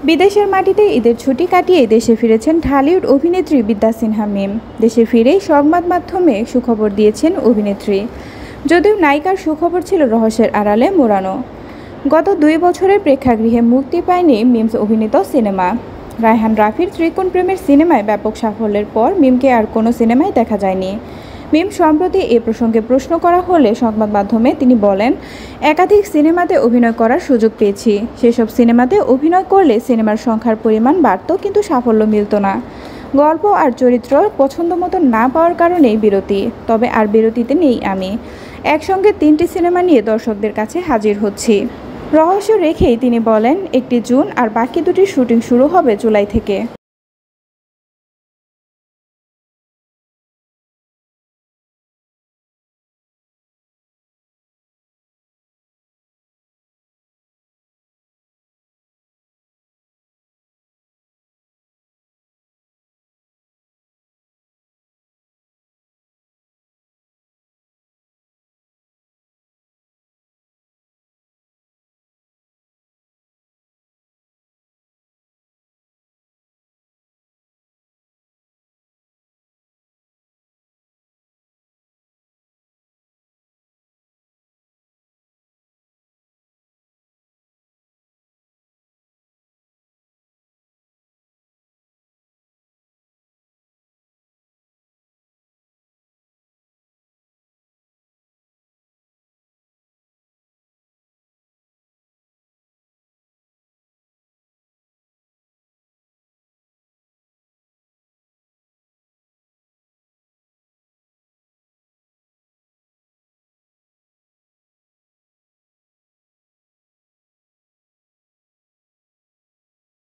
বিদেশের মাটিতে ঈদের ছুটি কাটিয়ে দেশে ফিরেছেন ঢালিউড অভিনেত্রী বিদ্যা সিনহা মিম। দেশে ফিরেই সংবাদ মাধ্যমে সুখবর দিয়েছেন অভিনেত্রী। যদিও নায়িকার সুখবর ছিল রহস্যের আড়ালে মোড়ানো। গত 2 বছরের প্রেক্ষাগৃহে মুক্তি পায়নি মিমস অভিনীত সিনেমা। রায়হান রাফির ত্রিকোণ প্রেমের সিনেমায় ব্যাপক সাফল্যের পর মিমকে আর কোনো সিনেমায় দেখা যায়নি। মিম সম্প্রতি এ প্রসঙ্গে প্রশ্ন করা হলে সংবাদ মাধ্যমে তিনি বলেন, একাধিক সিনেমাতে অভিনয় করার সুযোগ পেয়েছি। সেসব সিনেমাতে অভিনয় করলে সিনেমার সংখ্যার পরিমাণ বাড়ত, কিন্তু সাফল্য মিলত না। গল্প আর চরিত্র পছন্দ মতো না পাওয়ার কারণেই বিরতি। তবে আর বিরতিতে নেই আমি। একসঙ্গে 3টি সিনেমা নিয়ে দর্শকদের কাছে হাজির হচ্ছি। রহস্য রেখেই তিনি বলেন, 1 জুন আর বাকি 2টির শুটিং শুরু হবে জুলাই থেকে।